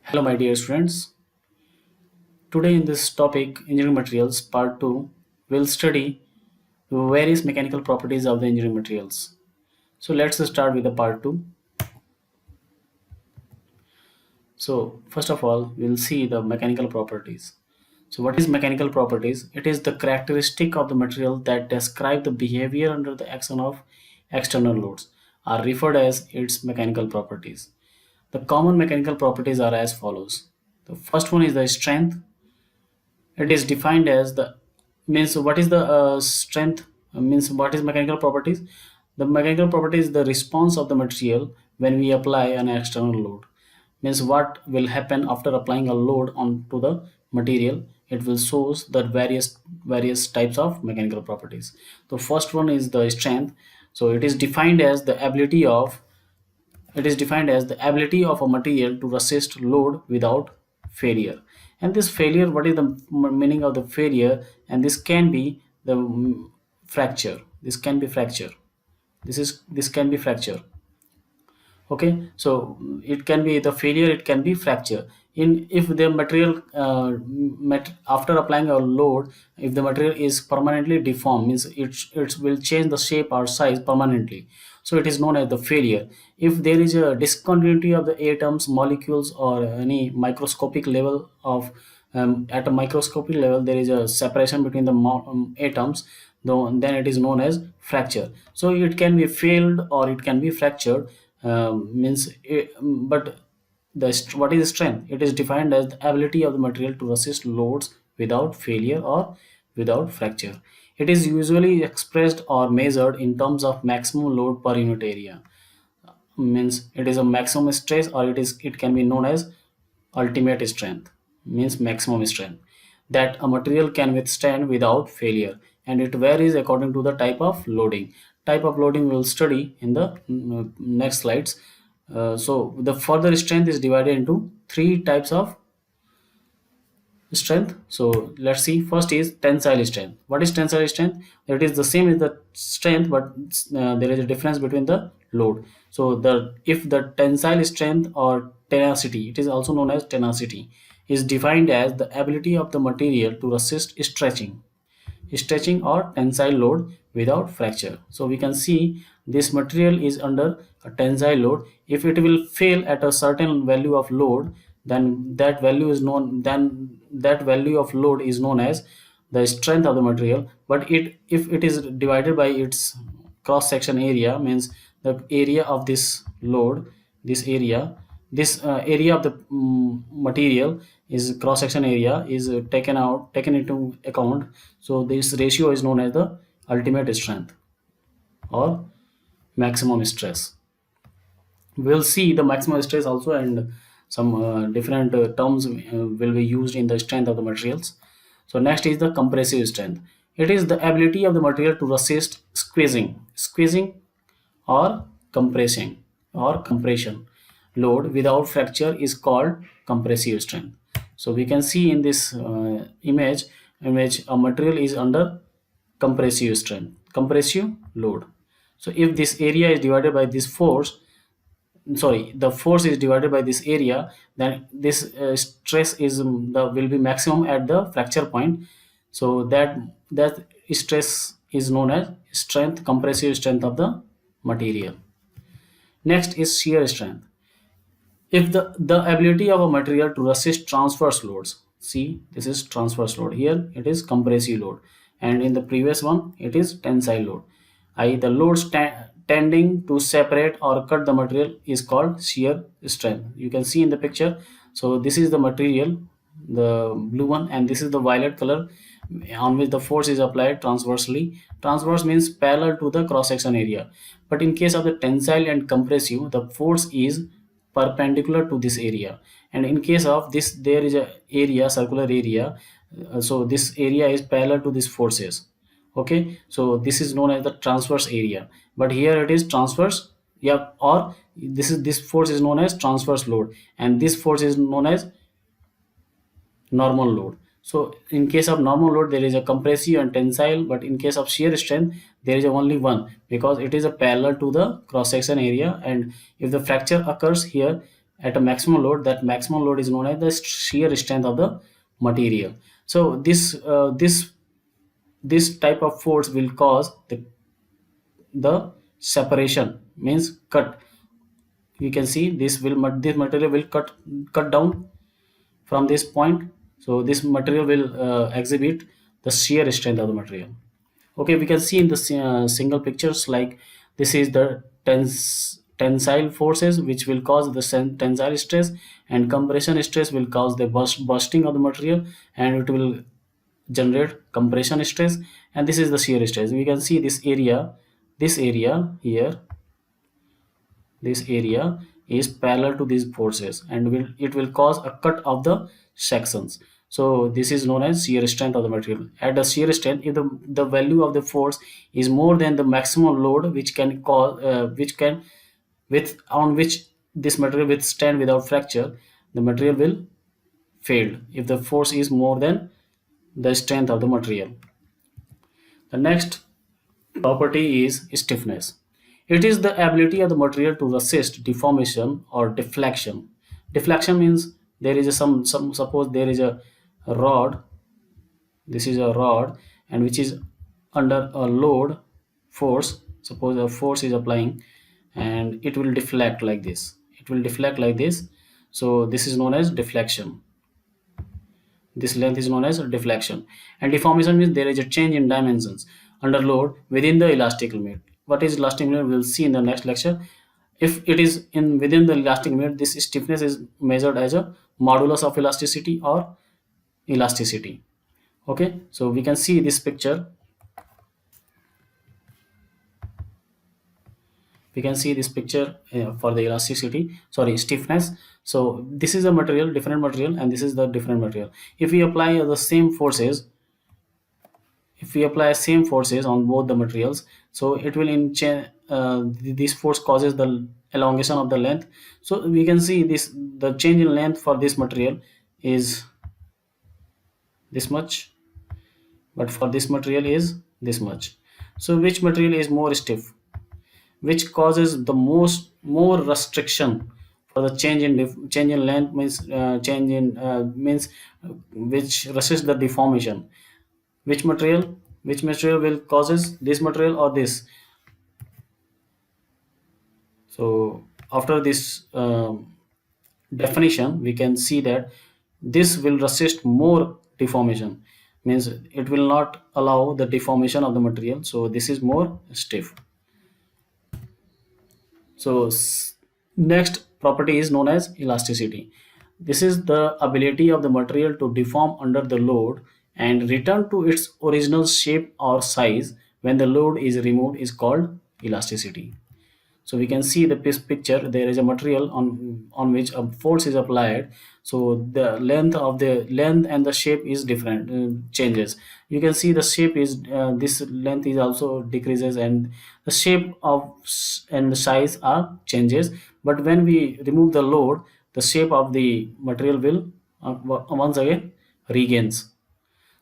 Hello, my dear students. Today, in this topic, engineering materials part 2, we'll study various mechanical properties of the engineering materials. So, let's start with the part 2. So, first of all, we'll see the mechanical properties. So, what is mechanical properties? It is the characteristic of the material that describe the behavior under the action of external loads, are referred as its mechanical properties. The common mechanical properties are as follows. The first one is the strength. It is defined as the means what is the strength means what is mechanical properties. The mechanical property is the response of the material when we apply an external load, means what will happen after applying a load onto the material. It will shows the various types of mechanical properties. The first one is the strength. So it is defined as the ability of a material to resist load without failure. And this failure, what is the meaning of the failure? And this can be the fracture. This can be fracture. This can be fracture. Okay, so it can be the failure, it can be fracture. In if the material after applying a load, if the material is permanently deformed, means it will change the shape or size permanently, so it is known as the failure. If there is a discontinuity of the atoms, molecules, or any microscopic level of at a microscopic level there is a separation between the atoms, though then it is known as fracture. So it can be failed or it can be fractured. Means but what is strength? It is defined as the ability of the material to resist loads without failure or without fracture. It is usually expressed or measured in terms of maximum load per unit area. Means it is a maximum stress, or it can be known as ultimate strength, means maximum strength that a material can withstand without failure, and it varies according to the type of loading. Type of loading we'll study in the next slides. So the further strength is divided into three types of strength. So let's see. First is tensile strength. What is tensile strength? It is the same as the strength, but there is a difference between the load. So the if the tensile strength or tenacity, it is also known as tenacity, is defined as the ability of the material to resist stretching or tensile load without fracture. So we can see this material is under a tensile load. If it will fail at a certain value of load, then that value of load is known as the strength of the material. But if it is divided by its cross section area, means the area of this load, this area, area of the material is cross section area is taken into account. So this ratio is known as the ultimate strength or maximum stress. We'll see the maximum stress also, and some different terms will be used in the strength of the materials. So next is the compressive strength. It is the ability of the material to resist squeezing or compressing or compression load without fracture is called compressive strength. So we can see in this image a material is under compressive load. So if this area is divided by this force, sorry, the force is divided by this area, then this stress is the will be maximum at the fracture point. So that stress is known as strength, compressive strength of the material. Next is shear strength. If the ability of a material to resist transverse loads, see, this is transverse load, here it is compressive load, and in the previous one it is tensile load. The loads tending to separate or cut the material is called shear strength. You can see in the picture. So this is the material, the blue one, and this is the violet color on which the force is applied transversely. Transverse means parallel to the cross section area, but in case of the tensile and compressive, the force is perpendicular to this area, and in case of this there is a area, circular area. So this area is parallel to these forces. Okay, so this is known as the transverse area, but here it is transverse, yeah, or this force is known as transverse load, and this force is known as normal load. So in case of normal load there is a compressive and tensile, but in case of shear strength there is only one, because it is a parallel to the cross section area, and if the fracture occurs here, at a maximum load, that maximum load is known as the shear strength of the material. So this type of force will cause the separation, means cut. You can see this material will cut down from this point. So this material will exhibit the shear strength of the material. Okay, we can see in the single pictures, like this is the tensile forces which will cause the tensile stress, and compression stress will cause the bursting of the material, and it will generate compression stress, and this is the shear stress. We can see this area here, this area is parallel to these forces, and it will cause a cut of the sections. So this is known as shear strength of the material. At the shear strength, if the value of the force is more than the maximum load which can cause which can with on which this material withstand without fracture, the material will fail if the force is more than the strength of the material. The next property is stiffness. It is the ability of the material to resist deformation or deflection. Deflection means there is a some suppose there is a rod. This is a rod, and which is under a load force. Suppose a force is applying, and it will deflect like this. It will deflect like this. So this is known as deflection. This length is known as deflection. And deformation means there is a change in dimensions under load within the elastic limit. What is elastic limit? We'll see in the next lecture. If it is in within the elastic limit, this stiffness is measured as a modulus of elasticity or elasticity. Okay, so we can see this picture. We can see this picture for the elasticity, sorry, stiffness. So this is a material, different material, and this is the different material. If we apply the same forces, if we apply same forces on both the materials, so it will this force causes the elongation of the length. So we can see this, the change in length for this material is this much, but for this material is this much. So which material is more stiff, which causes the more restriction for the change in length, means change in means which resists the deformation. Which material will causes this material or this? So after this definition, we can see that this will resist more deformation, means it will not allow the deformation of the material, so this is more stiff. So next property is known as elasticity. This is the ability of the material to deform under the load and return to its original shape or size when the load is removed is called elasticity. So we can see the picture, there is a material on which a force is applied. So the length and the shape is different, changes. You can see the shape is this length is also decreases, and the shape and the size are changes. But when we remove the load, the shape of the material will once again regains.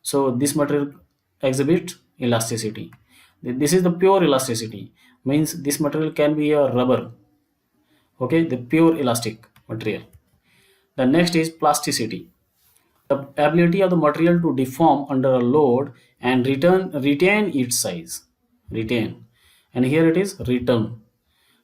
So this material exhibits elasticity. This is the pure elasticity, means this material can be a rubber. Okay, the pure elastic material. The next is plasticity, the ability of the material to deform under a load and retain its size. Retain, and here it is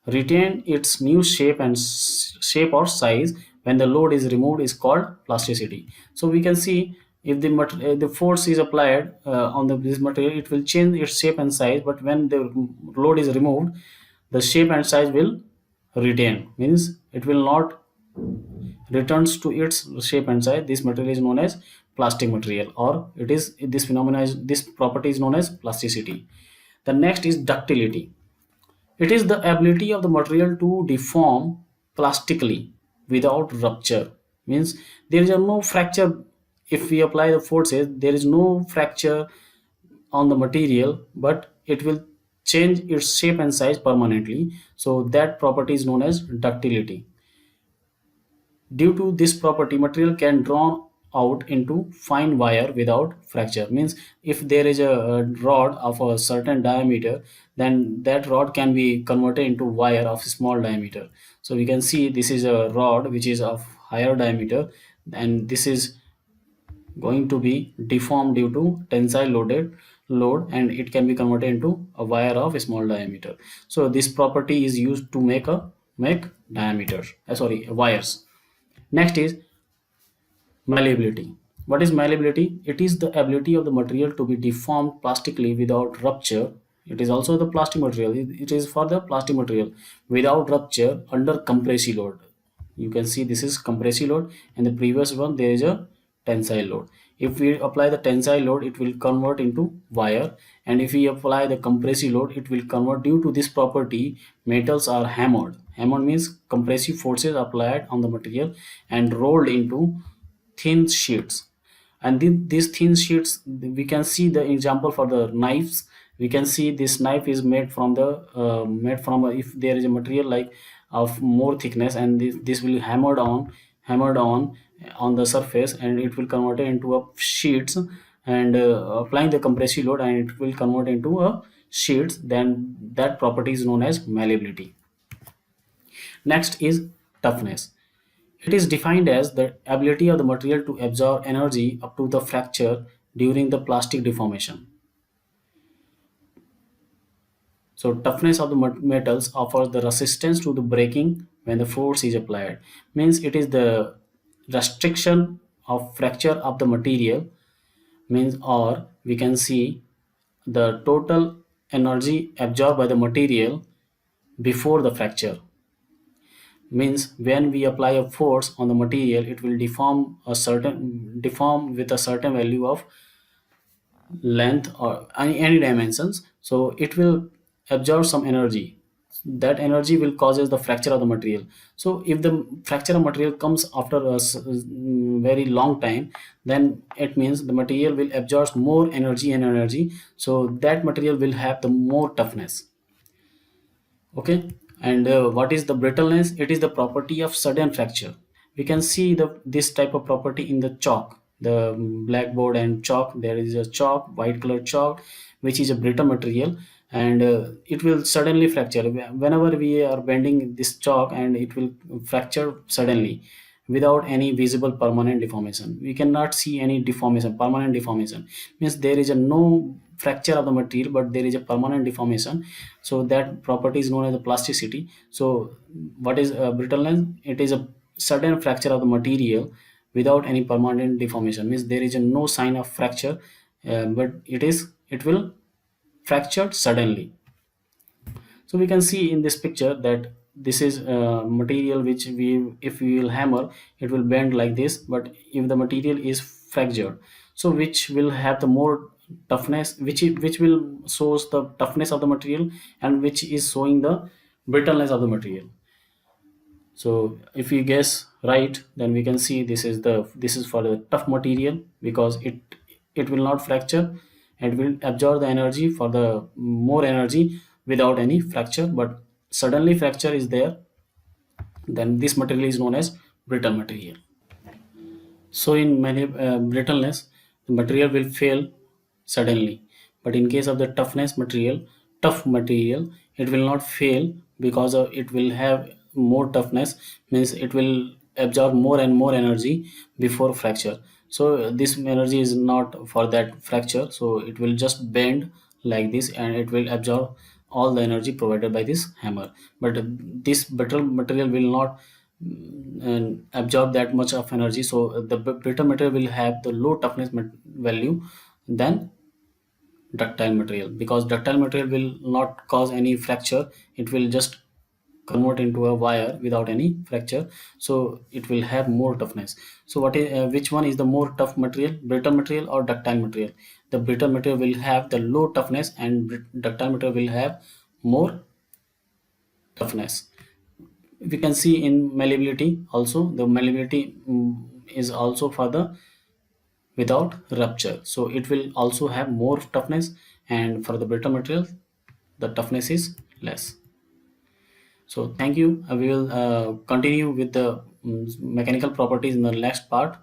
retain its new shape and shape or size when the load is removed is called plasticity. So we can see if the force is applied on this material, it will change its shape and size, but when the load is removed, the shape and size will retain, means it will not returns to its shape and size. This material is known as plastic material, or it is this phenomena is this property is known as plasticity. The next is ductility. It is the ability of the material to deform plastically without rupture, means there is no fracture. If we apply the forces, there is no fracture on the material, but it will change its shape and size permanently. So that property is known as ductility. Due to this property, material can out into fine wire without fracture. Means if there is a rod of a certain diameter, then that rod can be converted into wire of small diameter. So we can see this is a rod which is of higher diameter, and this is going to be deformed due to tensile load, and it can be converted into a wire of a small diameter. So this property is used to make diameter, sorry, wires. Next is malleability. What is malleability? It is the ability of the material to be deformed plastically without rupture. It is also the plastic material. It is for the plastic material without rupture under compressive load. You can see this is compressive load, and the previous one there is a tensile load. If we apply the tensile load, it will convert into wire, and if we apply the compressive load, it will convert. Due to this property, metals are hammered. Hammered means compressive forces applied on the material and rolled into thin sheets. And these thin sheets, we can see the example for the knives. We can see this knife is made from the if there is a material like of more thickness, and this will hammered on the surface, and it will convert it into a sheets, and applying the compressive load, and it will convert into a sheets. Then that property is known as malleability. Next is toughness. It is defined as the ability of the material to absorb energy up to the fracture during the plastic deformation. So toughness of the metals offers the resistance to the breaking when the force is applied. Means it is the restriction of fracture of the material. Means, or we can see the total energy absorbed by the material before the fracture. Means when we apply a force on the material, it will deform with a certain value of length or any dimensions. So it will absorb some energy. That energy will causes the fracture of the material. So if the fracture of material comes after a very long time, then it means the material will absorb more energy, so that material will have the more toughness. Okay. And what is the brittleness? It is the property of sudden fracture. We can see this type of property in the chalk, the blackboard and chalk. There is a chalk, white color chalk, which is a brittle material, and it will suddenly fracture whenever we are bending this chalk, and it will fracture suddenly without any visible permanent deformation. We cannot see any deformation, permanent deformation. Means there is a no fracture of the material, but there is a permanent deformation. So that property is known as the plasticity. So what is brittleness? It is a sudden fracture of the material without any permanent deformation. Means there is a no sign of fracture, but it will fracture suddenly. So we can see in this picture that this is material which if we will hammer, it will bend like this. But if the material is fractured, so which will have the more toughness, which will shows the toughness of the material, and which is showing the brittleness of the material. So if we guess right, then we can see this is for the tough material, because it will not fracture, and will absorb the energy for the more energy without any fracture. But suddenly fracture is there, then this material is known as brittle material. So in many brittleness, the material will fail suddenly. But in case of the tough material, it will not fail, because of it will have more toughness. Means it will absorb more and more energy before fracture. So this energy is not for that fracture. So it will just bend like this, and it will absorb all the energy provided by this hammer. But this brittle material will not and absorb that much of energy. So the brittle material will have the low toughness value than ductile material, because ductile material will not cause any fracture. It will just convert into a wire without any fracture, so it will have more toughness. So what is which one is the more tough material, brittle material or ductile material? The brittle material will have the low toughness, and ductile material will have more toughness. We can see in malleability also, the malleability is also for the without rupture, so it will also have more toughness, and for the brittle material the toughness is less. So thank you. We will continue with the mechanical properties in the next part.